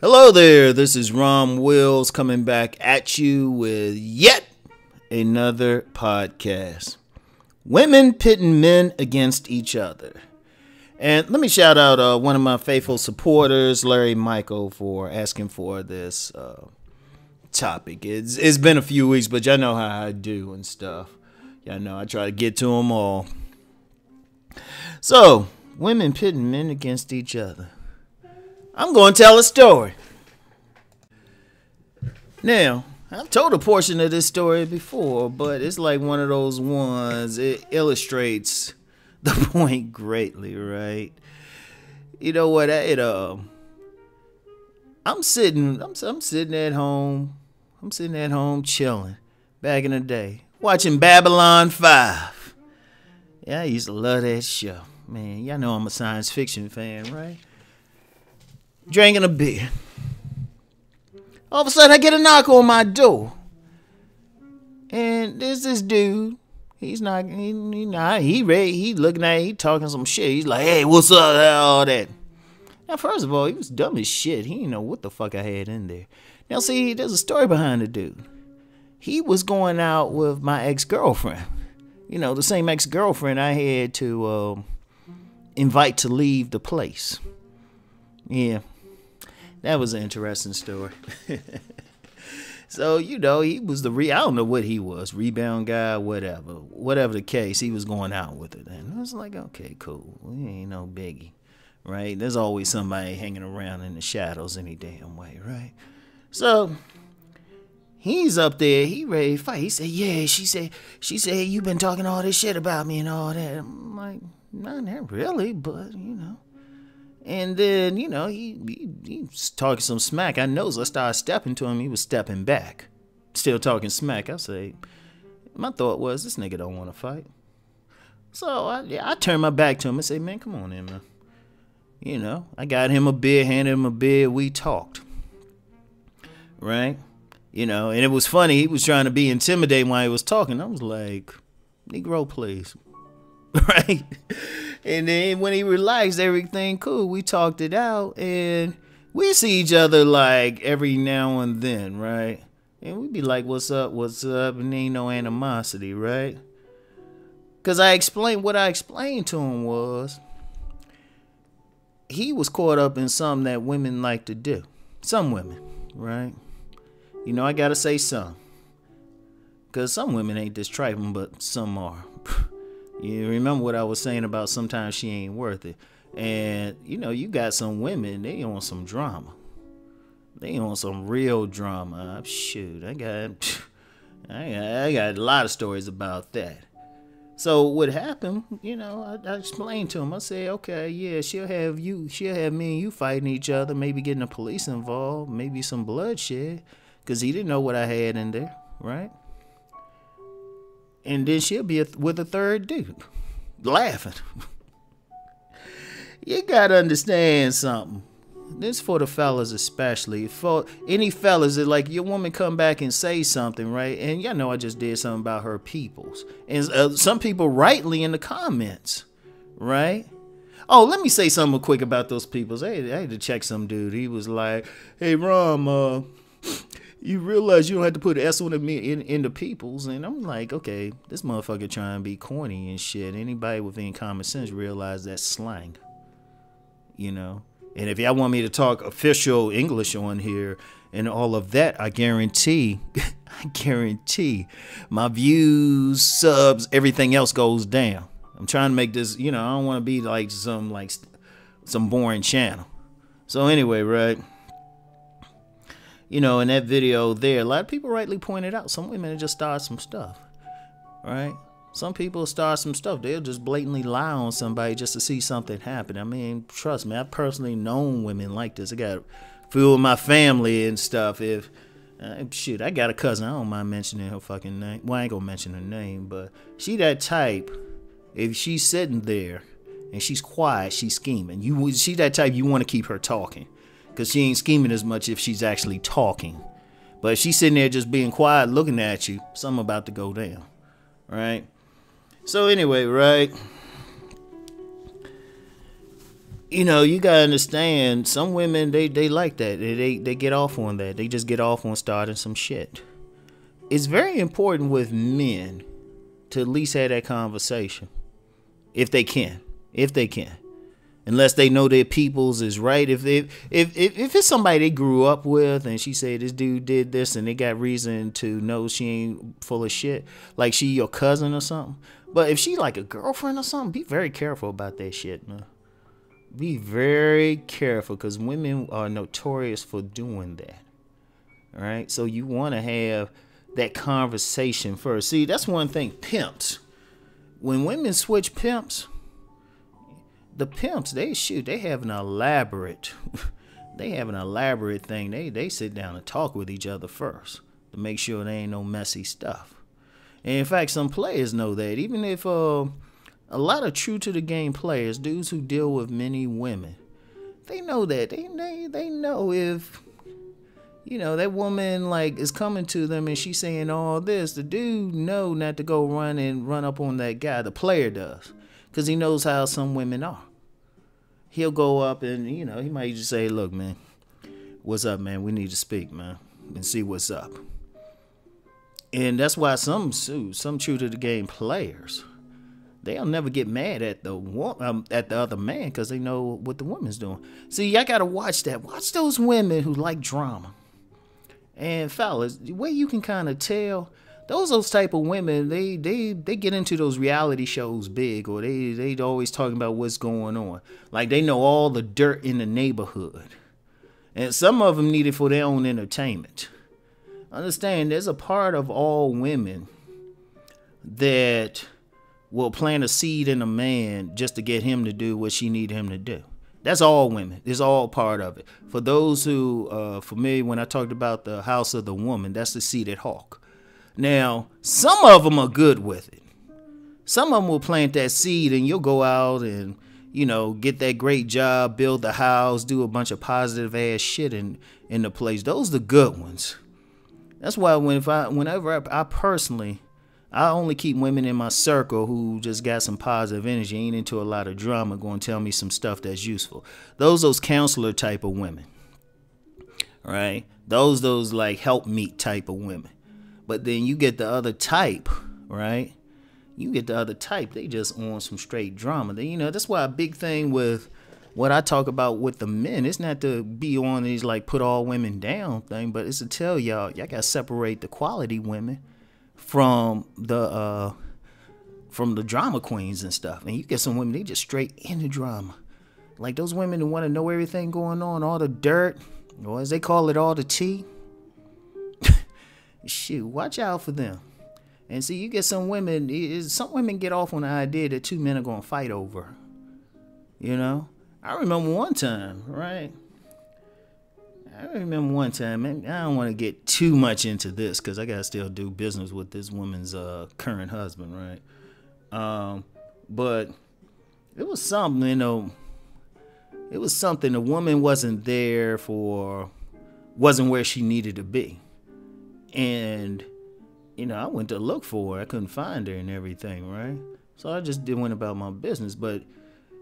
Hello there, this is Rom Wills coming back at you with yet another podcast. Women pitting men against each other. And let me shout out one of my faithful supporters, Larry Michael, for asking for this topic. It's been a few weeks, but y'all know how I do and stuff. Y'all know I try to get to them all. So, women pitting men against each other. I'm going to tell a story. Now, I've told a portion of this story before, but it's like one of those ones. It illustrates the point greatly, right? You know what? I'm sitting at home. I'm sitting at home chilling. Back in the day, watching Babylon 5. Yeah, I used to love that show. Man, y'all know I'm a science fiction fan, right? Drinking a beer. All of a sudden, I get a knock on my door. And there's this dude. He's not, he looking at, he talking some shit. He's like, hey, what's up, all that. Now, first of all, he was dumb as shit. He didn't know what the fuck I had in there. Now, see, there's a story behind the dude. He was going out with my ex-girlfriend. You know, the same ex-girlfriend I had to invite to leave the place. Yeah. That was an interesting story. So, you know, he was I don't know what he was, rebound guy, whatever. Whatever the case, he was going out with it. And I was like, okay, cool. We ain't no biggie, right? There's always somebody hanging around in the shadows any damn way, right? So, he's up there, he ready to fight. He said, yeah, she said, you've been talking all this shit about me and all that. I'm like, not really, but, you know. And then, you know, he was talking some smack. I noticed I started stepping to him. He was stepping back, still talking smack. I say, my thought was, this nigga don't want to fight. So I turned my back to him and said, man, come on in, man. You know, I got him a beer, handed him a beer. We talked. Right? You know, and it was funny. He was trying to be intimidating while he was talking. I was like, Negro, please. Right? And then when he relaxed, everything cool. We talked it out, and we see each other like every now and then, right? And we be like, what's up, and ain't no animosity, right? Because what I explained to him was, he was caught up in something that women like to do. Some women, right? You know, I gotta say some. Because some women ain't this trifling, but some are. You remember what I was saying about sometimes she ain't worth it. And, you know, you got some women, they on some drama. They on some real drama. Shoot, I got a lot of stories about that. So what happened, you know, I explained to him. I said, okay, yeah, she'll have me and you fighting each other, maybe getting the police involved, maybe some bloodshed, because he didn't know what I had in there, right? And then she'll be with a third dude, laughing. You gotta understand something. This for the fellas especially. For any fellas that like your woman come back and say something, right? And y'all know I just did something about her peoples. And some people rightly in the comments, right? Oh, let me say something quick about those peoples. I had to check some dude. He was like, hey, Rom, you realize you don't have to put S on in the peoples. And I'm like, okay, this motherfucker trying to be corny and shit. Anybody with any common sense realize that's slang, you know? And if y'all want me to talk official English on here and all of that, I guarantee my views, subs, everything else goes down. I'm trying to make this, you know, I don't want to be like some boring channel. So anyway, right? You know, in that video there, a lot of people rightly pointed out some women just start some stuff, right? Some people start some stuff. They'll just blatantly lie on somebody just to see something happen. I mean, trust me, I've personally known women like this. I got a few of my family and stuff. If shit, I got a cousin. I don't mind mentioning her fucking name. Well, I ain't gonna mention her name, but she that type. If she's sitting there and she's quiet, she's scheming. She that type you want to keep her talking. Because she ain't scheming as much if she's actually talking. But if she's sitting there just being quiet, looking at you, something about to go down. Right? So anyway, right? You know, you gotta understand. Some women they like that. They get off on that. They just get off on starting some shit. It's very important with men to at least have that conversation, if they can, unless they know their peoples is right. If it's somebody they grew up with and she said this dude did this and they got reason to know she ain't full of shit, like she your cousin or something. But if she like a girlfriend or something, be very careful about that shit, man. Be very careful, because women are notorious for doing that. All right, so you want to have that conversation first. See, that's one thing. Pimps, when women switch pimps, the pimps they have an elaborate thing. They sit down and talk with each other first to make sure there ain't no messy stuff. And in fact, some players know that. Even if a lot of true to the game players, dudes who deal with many women, they know that. They know if, you know, that woman like is coming to them and she's saying all this, the dude know not to go run up on that guy. The player does, because he knows how some women are. He'll go up and, you know, he might just say, look, man, what's up, man? We need to speak, man, and see what's up. And that's why some true to the game players, they'll never get mad at the other man, because they know what the woman's doing. See, y'all gotta watch that. Watch those women who like drama. And fellas, the way you can kind of tell, those type of women, they get into those reality shows big, or they always talking about what's going on. Like they know all the dirt in the neighborhood. And some of them need it for their own entertainment. Understand, there's a part of all women that will plant a seed in a man just to get him to do what she need him to do. That's all women. It's all part of it. For those who are familiar, when I talked about the house of the woman, that's the seated hawk. Now, some of them are good with it. Some of them will plant that seed and you'll go out and, you know, get that great job, build the house, do a bunch of positive ass shit in the place. Those are the good ones. That's why whenever I personally, I only keep women in my circle who just got some positive energy, ain't into a lot of drama, going to tell me some stuff that's useful. Those counselor type of women, right? Those like help me type of women. But then you get the other type, right? You get the other type, they just on some straight drama. You know, that's why a big thing with what I talk about with the men, it's not to be on these like put all women down thing, but it's to tell y'all got to separate the quality women from the drama queens and stuff. And you get some women, they just straight into drama. Like those women who want to know everything going on, all the dirt, or as they call it, all the tea. Shit, watch out for them. And see, you get some women get off on the idea that two men are going to fight over. You know? I remember one time, right? And I don't want to get too much into this because I got to still do business with this woman's current husband, right? But it was something, you know, the woman wasn't where she needed to be. And, you know, I went to look for her. I couldn't find her and everything, right? So I just went about my business. But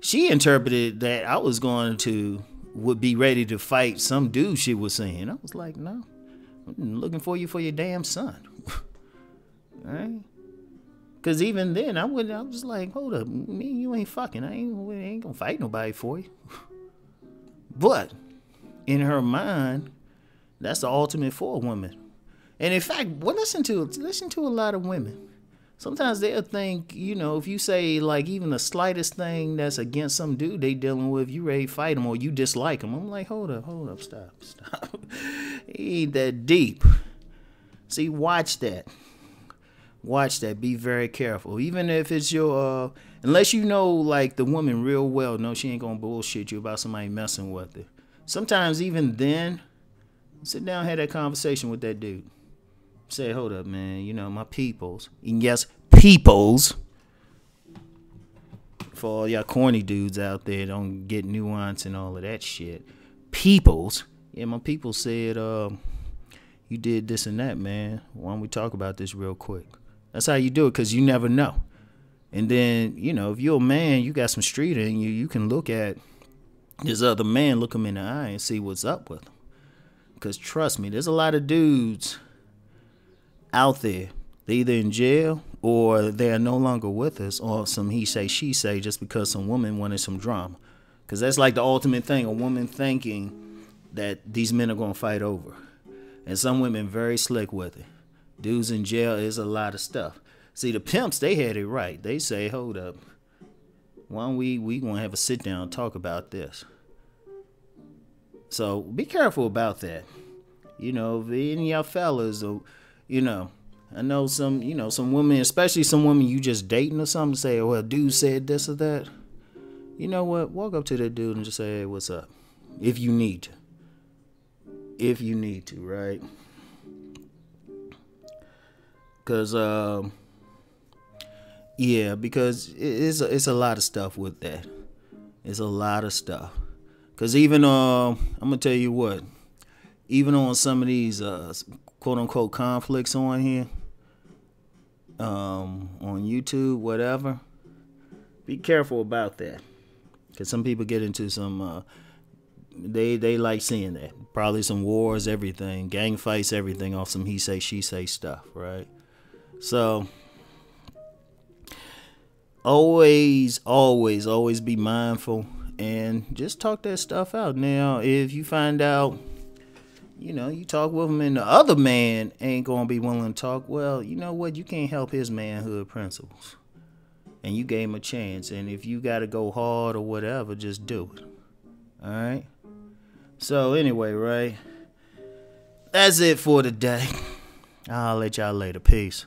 she interpreted that I would be ready to fight some dude she was seeing. I was like, no, I'm looking for you for your damn son. Right? Because even then, I was like, hold up, me and you ain't fucking. I ain't gonna fight nobody for you. But in her mind, that's the ultimate for a woman. And in fact, listen to a lot of women. Sometimes they'll think, you know, if you say like even the slightest thing that's against some dude they dealing with, you ready to fight him or you dislike him. I'm like, hold up, stop. He ain't that deep. See, watch that. Be very careful. Even if it's your, unless you know like the woman real well, no, she ain't gonna bullshit you about somebody messing with her. Sometimes even then, sit down and have that conversation with that dude. Say, hold up, man, you know, my peoples. And yes, peoples. For all y'all corny dudes out there, don't get nuance and all of that shit. Peoples. Yeah, my people said, you did this and that, man. Why don't we talk about this real quick? That's how you do it, because you never know. And then, you know, if you're a man, you got some street in you, you can look at this other man, look him in the eye and see what's up with him. Because trust me, there's a lot of dudes out there. They're either in jail or they're no longer with us, or some he say, she say, just because some woman wanted some drama. Because that's like the ultimate thing, a woman thinking that these men are going to fight over. And some women very slick with it. Dudes in jail is a lot of stuff. See, the pimps, they had it right. They say, hold up, why don't we going to have a sit down and talk about this. So be careful about that. You know, if any of y'all fellas, or, you know, I know some, you know, some women, especially some women you just dating or something, say, well, dude said this or that. You know what? Walk up to that dude and just say, hey, what's up? If you need to. If you need to, right? Because, yeah, because it's a lot of stuff with that. It's a lot of stuff. Because even, I'm going to tell you what, even on some of these, quote-unquote conflicts on here, on YouTube, whatever, be careful about that. Because some people get into some, they like seeing that. Probably some wars, everything, gang fights, everything off some he say, she say stuff, right? So, always be mindful and just talk that stuff out. Now, if you find out, you know, you talk with him and the other man ain't going to be willing to talk, well, you know what? You can't help his manhood principles. And you gave him a chance. And if you got to go hard or whatever, just do it. All right? So, anyway, right? That's it for today. I'll let y'all later. Peace.